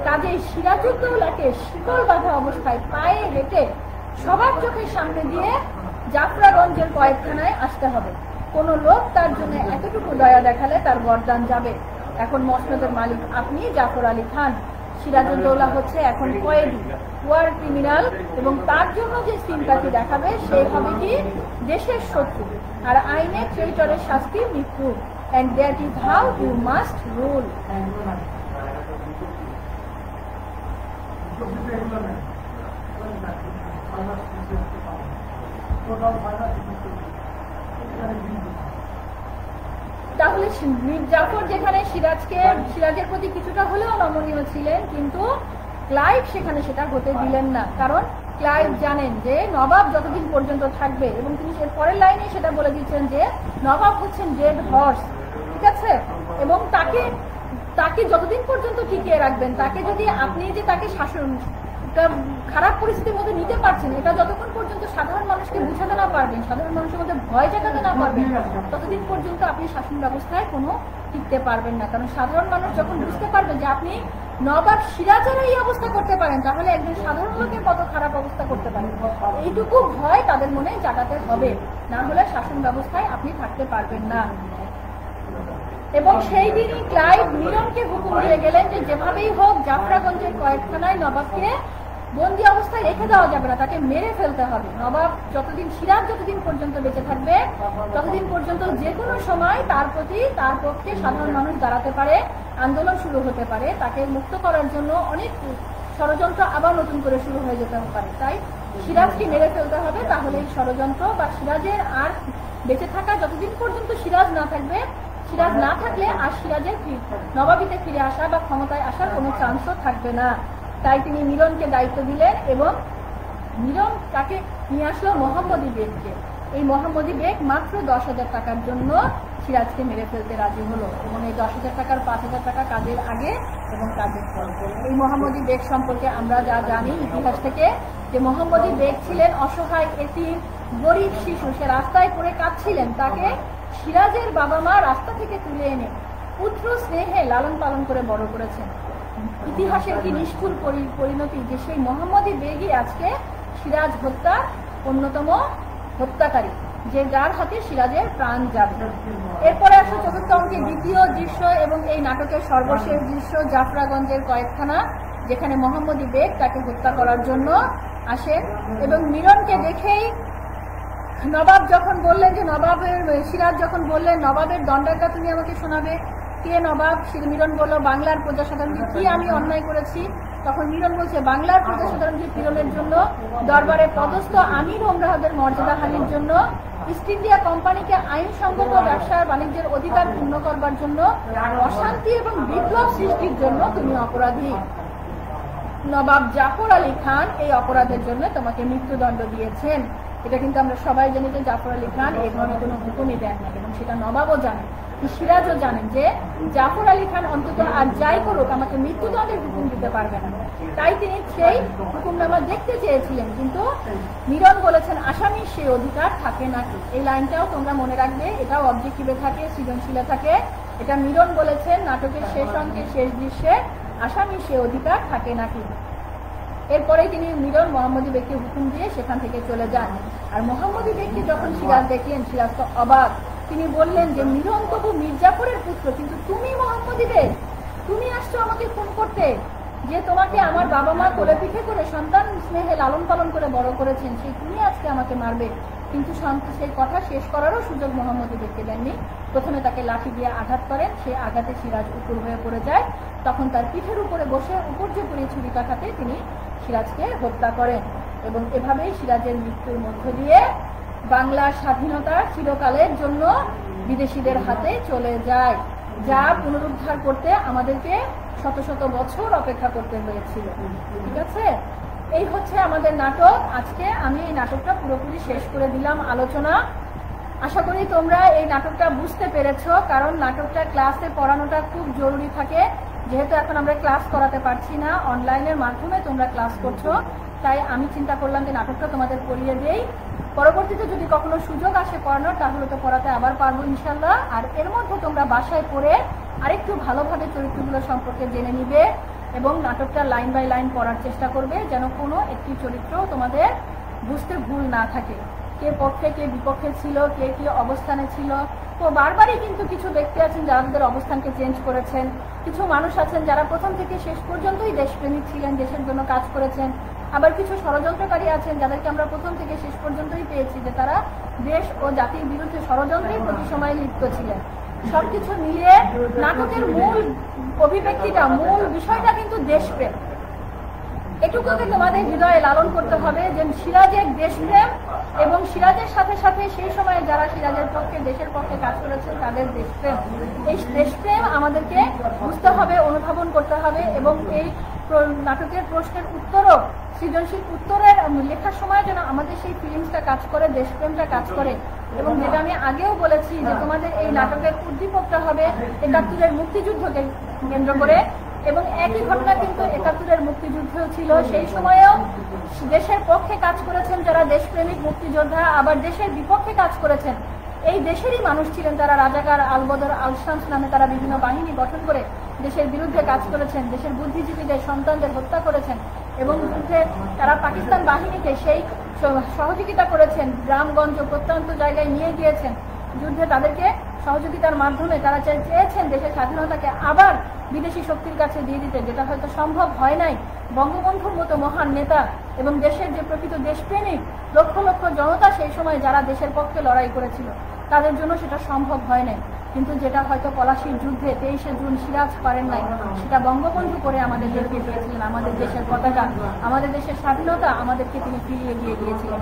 কাজেই সিরাজউদ্দৌলাকে শিকল বাঁধা অবস্থায় পায়ে হেঁটে সবার চোখের সামনে দিয়ে জাফরাগঞ্জের কয়েকখানায় আসতে হবে। কোন লোক তার জন্য এতটুকু দয়া দেখালে তার গর্দান যাবে। এখন মসনদের মালিক আপনি, জাফর আলী খান। সিরাজউদ্দৌলা হচ্ছে এখন কয়েদি, ওয়ার ক্রিমিনাল, এবং তার জন্য যে সিম্পাথি দেখাবে সে হবে কি দেশের শত্রু। আর আইনে ট্রেইটরের শাস্তি মৃত্যু। And that is how you must rule. তাহলে মীর জাফর যেখানে সিরাজের প্রতি কিছুটা হলেও নমনীয় ছিলেন, কিন্তু ক্লাইভ সেখানে সেটা হতে দিলেন না। কারণ ক্লাইভ জানেন যে নবাব যতদিন পর্যন্ত থাকবে, এবং তিনি এর পরের লাইনে সেটা বলে দিচ্ছেন যে নবাব হচ্ছেন ডেড হর্স, ঠিক আছে, এবং তাকে যতদিন পর্যন্ত টিকিয়ে রাখবেন, তাকে যদি আপনি যে তাকে শাসন খারাপ পরিস্থিতির মধ্যে নিতে পারছেন, এটা যতক্ষণ পর্যন্ত সাধারণ মানুষকে বুঝাতে না পারবেন, সাধারণ মানুষের মধ্যে ভয় জাগাতে না পারবেন, ততদিন পর্যন্ত আপনি শাসন ব্যবস্থায় কোনো টিকতে পারবেন না। কারণ সাধারণ মানুষ যখন বুঝতে পারবেন যে আপনি নবাব সিরাজের এই অবস্থা করতে পারেন, তাহলে একজন সাধারণ লোকের কত খারাপ অবস্থা করতে পারেন, এইটুকু ভয় তাদের মনে জাগাতে হবে, না হলে শাসন ব্যবস্থায় আপনি থাকতে পারবেন না। এবং সেই দিনই ক্লাইভ মিরনকে হুকুম দিয়ে গেলেন যে যেভাবেই হোক জাফরাগঞ্জের কয়েকখানায় নবাবকে বন্দী অবস্থায় রেখে দেওয়া যাবে না, তাকে মেরে ফেলতে হবে। নবাব সিরাজ যতদিন পর্যন্ত বেঁচে থাকবে, ততদিন পর্যন্ত যে কোনো সময় তার পক্ষে সাধারণ মানুষ দাঁড়াতে পারে, আন্দোলন শুরু হতে পারে, তাকে মুক্ত করার জন্য অনেক ষড়যন্ত্র আবার নতুন করে শুরু হয়ে যেতে পারে। তাই সিরাজকে মেরে ফেলতে হবে, তাহলে এই ষড়যন্ত্র বা সিরাজের আর বেঁচে থাকা যতদিন পর্যন্ত সিরাজ না থাকবে, সিরাজ না থাকলে আর সিরাজের নবাবিতে ফিরে আসা বা ক্ষমতায় আসার কোনো চান্সও থাকবে না। তাই তিনি মিরনকে দায়িত্ব দিলেন, এবং মিরন তাকে নিয়ে আসলো মোহাম্মদী বেগকে। এই মোহাম্মদী বেগ মাত্র 10,000 টাকার জন্য সিরাজকে মেরে ফেলতে রাজি হলো, এবং এই 10,000 টাকার 5,000 টাকা কাজের আগে এবং কাজের পর। এই মোহাম্মদী বেগ সম্পর্কে আমরা যা জানি ইতিহাস থেকে, যে মোহাম্মদী বেগ ছিলেন অসহায় এতিম গরিব শিশু, সে রাস্তায় পড়ে কাঁদছিলেন, তাকে সিরাজের বাবা মা রাস্তা থেকে তুলে এনে পুত্র স্নেহে লালন পালন করে বড় করেছেন। ইতিহাসের কি নিষ্ঠুর পরিণতি যে সেই মোহাম্মদী বেগই আজকে সিরাজ হত্যার অন্যতম হত্যাকারী, যে যার হাতে সিরাজের প্রাণ যাবে। এরপরে আসলে চতুর্থ অঙ্কে দ্বিতীয় দৃশ্য এবং এই নাটকের সর্বশেষ দৃশ্য জাফরাগঞ্জের কয়েকখানা, যেখানে মোহাম্মদী বেগ তাকে হত্যা করার জন্য আসেন। এবং মিরনকে দেখেই নবাব যখন বললেন যে সিরাজ যখন বললেন নবাবের দণ্ডাটা তুমি আমাকে শোনাবে, কে নবাব? মিরন বলল বাংলার প্রজাসাধারণকে কি আমি অন্যায় করেছি? তখন মিরন বলছে বাংলার প্রজাসাধারণকে পীড়নের জন্য, দরবারে পদস্থ আমির ওমরাহদের মর্যাদা হানির জন্য, ইস্ট ইন্ডিয়া কোম্পানিকে আইনসঙ্গত ব্যবসা বাণিজ্যের অধিকার পূর্ণ করবার জন্য, অশান্তি এবং বিপ্লব সৃষ্টির জন্য তুমি অপরাধী। নবাব জাফর আলী খান এই অপরাধের জন্য তোমাকে মৃত্যুদণ্ড দিয়েছেন। এটা কিন্তু আমরা সবাই জানি যে জাফর আলী খান এই ধরনের কোনো হুকুমই দেন না, এবং সেটা নবাবও জানেন, সিরাজও জানেন যে জাফর আলী খান অন্তত আর যাই করুক আমাকে মৃত্যুদণ্ডের হুকুম দিতে পারবে না। তাই তিনি সেই হুকুমনামা দেখতে চেয়েছিলেন, কিন্তু মিরন বলেছেন আসামির সেই অধিকার থাকে নাকি। এই লাইনটাও তোমরা মনে রাখবে, এটাও অবজেক্টিভে থাকে, সৃজনশীলে থাকে। এটা মিরন বলেছেন নাটকের শেষ অঙ্কের শেষ দৃশ্যে, আসামির সেই অধিকার থাকে নাকি। এরপরে তিনি মিলন মোহাম্মদী ব্যক্তি হুকুম দিয়ে সেখান থেকে চলে যান। আর মোহাম্মদী ব্যক্তি যখন সিরাজ দেখলেন, সিরাজ তো অবাক। তিনি বললেন যে মিলন তবু মির্জাপুরের পুত্র, কিন্তু তুমি মোহাম্মদী বেগ, তুমি আসছো আমাকে খুন করতে, যে তোমাকে আমার বাবা মা কোলে পিঠে করে সন্তান স্নেহে লালন পালন করে বড় করেছেন, সেই তুমি আজকে আমাকে মারবে। কিন্তু সেই কথা শেষ করারও সুযোগ মোহাম্মদী বেগকে দেননি। প্রথমে তাকে লাঠি দিয়ে আঘাত করেন, সেই আঘাতে সিরাজ উপুর হয়ে পড়ে যায়। তখন তার পিঠের উপরে বসে উপর্য করে ছুরিকাঘাতে তিনি সিরাজকে হত্যা করেন। এবং এভাবেই সিরাজের মৃত্যুর মধ্য দিয়ে বাংলার স্বাধীনতা চিরকালের জন্য বিদেশিদের হাতে চলে যায়, যা পুনরুদ্ধার করতে আমাদেরকে শত শত বছর অপেক্ষা করতে হয়েছিল। ঠিক আছে, এই হচ্ছে আমাদের নাটক। আজকে আমি এই নাটকটা পুরোপুরি শেষ করে দিলাম আলোচনা। আশা করি তোমরা এই নাটকটা বুঝতে পেরেছো, কারণ নাটকটা ক্লাসে পড়ানোটা খুব জরুরি থাকে। যেহেতু এখন আমরা ক্লাস করাতে পারছি না, অনলাইনের মাধ্যমে তোমরা ক্লাস করছো, তাই আমি চিন্তা করলাম যে নাটকটা তোমাদের পড়িয়ে দেই। পরবর্তীতে যদি কখনো সুযোগ আসে পড়ানোর, তাহলে তো পড়াতে আবার পারবো ইনশাল্লাহ। আর এর মধ্যে তোমরা বাসায় পড়ে আরেকটু ভালোভাবে চরিত্রগুলো সম্পর্কে জেনে নিবে এবং নাটকটা লাইন বাই লাইন পড়ার চেষ্টা করবে, যেন কোনো একটি চরিত্র তোমাদের বুঝতে ভুল না থাকে। কে পক্ষে কে বিপক্ষে ছিল, কে কি অবস্থানে ছিল। তো বারবারই কিন্তু কিছু ব্যক্তি আছেন যারা তাদের অবস্থানকে চেঞ্জ করেছেন, কিছু মানুষ আছেন যারা প্রথম থেকে শেষ পর্যন্তই দেশপ্রেমিক ছিলেন, দেশের জন্য কাজ করেছেন। আবার কিছু ষড়যন্ত্রকারী আছেন যাদেরকে আমরা প্রথম থেকে শেষ পর্যন্তই পেয়েছি যে তারা দেশ ও জাতির বিরুদ্ধে ষড়যন্ত্রের প্রতি সময় লিপ্ত ছিলেন। সবকিছু মিলিয়ে নাটকের মূল অভিব্যক্তিটা, মূল বিষয়টা কিন্তু দেশপ্রেম। এটুকুকে তোমাদের হৃদয়ে লালন করতে হবে যে সিরাজের দেশপ্রেম এবং সিরাজের সাথে সাথে সেই সময়ে যারা সিরাজের পক্ষে, দেশের পক্ষে কাজ করেছেন তাদের দেশপ্রেম। এই দেশপ্রেম আমাদেরকে বুঝতে হবে, অনুধাবন করতে হবে এবং এই নাটকের প্রশ্নের উত্তরও, সৃজনশীল উত্তরের লেখার সময় যেন আমাদের সেই ফিলিংসটা কাজ করে, দেশপ্রেমটা কাজ করে। এবং যেটা আমি আগেও বলেছি যে তোমাদের এই নাটকের উদ্দীপকটা হবে ৭১-এর মুক্তিযুদ্ধকে কেন্দ্র করে। এবং একই ঘটনা কিন্তু ৭১-এর মুক্তিযুদ্ধেও ছিল। সেই সময়েও দেশের পক্ষে কাজ করেছেন যারা দেশপ্রেমিক মুক্তিযোদ্ধা, আবার দেশের বিপক্ষে কাজ করেছেন এই দেশেরই মানুষ ছিলেন। তারা রাজাকার, আলবদর, আলশামস নামে তারা বিভিন্ন বাহিনী গঠন করে দেশের বিরুদ্ধে কাজ করেছেন, দেশের বুদ্ধিজীবীদের সন্তানদের হত্যা করেছেন এবং যুদ্ধে তারা পাকিস্তান বাহিনীকে সেই সহযোগিতা করেছেন, গ্রামগঞ্জ প্রত্যন্ত জায়গায় নিয়ে গিয়েছেন যুদ্ধে। তাদেরকে সহযোগিতার মাধ্যমে তারা চেয়েছেন দেশের স্বাধীনতাকে আবার বিদেশি শক্তির কাছে দিয়ে দিতে, যেটা হয়তো সম্ভব হয় নাই। বঙ্গবন্ধুর মতো মহান নেতা এবং দেশের যে প্রকৃত দেশপ্রেমিক লক্ষ লক্ষ জনতা সেই সময় যারা দেশের পক্ষে লড়াই করেছিল, তাদের জন্য সেটা সম্ভব হয় নাই। কিন্তু যেটা হয়তো পলাশীর যুদ্ধে ২৩শে জুন সিরাজ পারেন নাই, সেটা বঙ্গবন্ধু করে আমাদের দেশকে দিয়েছিলেন। আমাদের দেশের পতাকা, আমাদের দেশের স্বাধীনতা আমাদেরকে তিনি ফিরিয়ে দিয়ে গিয়েছিলেন।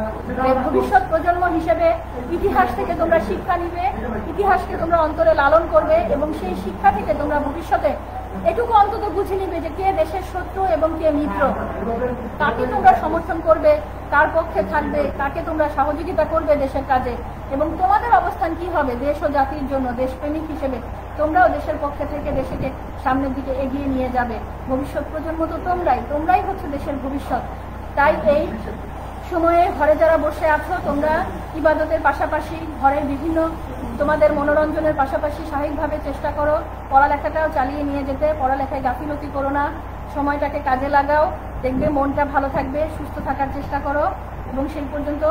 ভবিষ্যৎ প্রজন্ম হিসেবে ইতিহাস থেকে তোমরা শিক্ষা নিবে, ইতিহাসকে তোমরা অন্তরে লালন করবে এবং সেই শিক্ষা থেকে তোমরা ভবিষ্যতে এটুকু অন্তত বুঝে নিবে যে কে দেশের শত্রু এবং কে মিত্র, কাকে তোমরা সমর্থন করবে, কার পক্ষে থাকবে, কাকে তোমরা সহযোগিতা করবে দেশের কাজে, এবং তোমাদের অবস্থান কি হবে দেশ ও জাতির জন্য। দেশপ্রেমিক হিসেবে তোমরাও দেশের পক্ষে থেকে দেশকে সামনের দিকে এগিয়ে নিয়ে যাবে। ভবিষ্যৎ প্রজন্ম তো তোমরাই হচ্ছে দেশের ভবিষ্যৎ। তাই এই সময়ে ঘরে যারা বসে আছো, তোমরা ইবাদতের পাশাপাশি ঘরের বিভিন্ন তোমাদের মনোরঞ্জনের পাশাপাশি স্বাভাবিকভাবে চেষ্টা করো পড়ালেখাটাও চালিয়ে নিয়ে যেতে। পড়ালেখায় গাফিলতি করো না, সময়টাকে কাজে লাগাও, দেখবে মনটা ভালো থাকবে, সুস্থ থাকার চেষ্টা করো। এবং সেই পর্যন্ত,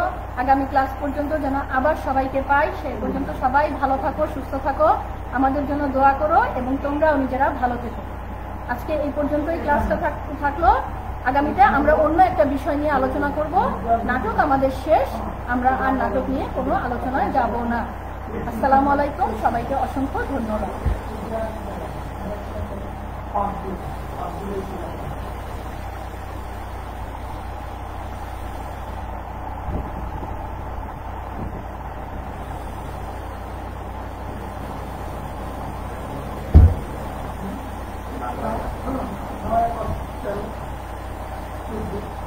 আগামী ক্লাস পর্যন্ত যেন আবার সবাইকে পাই, সেই পর্যন্ত সবাই ভালো থাকো, সুস্থ থাকো, আমাদের জন্য দোয়া করো এবং তোমরাও নিজেরা ভালো থেকো। আজকে এই পর্যন্তই ক্লাসটা থাকলো। আগামীতে আমরা অন্য একটা বিষয় নিয়ে আলোচনা করব। নাটক আমাদের শেষ, আমরা আর নাটক নিয়ে কোনো আলোচনায় যাব না। আসসালামু আলাইকুম, সবাইকে অসংখ্য ধন্যবাদ। Thank you.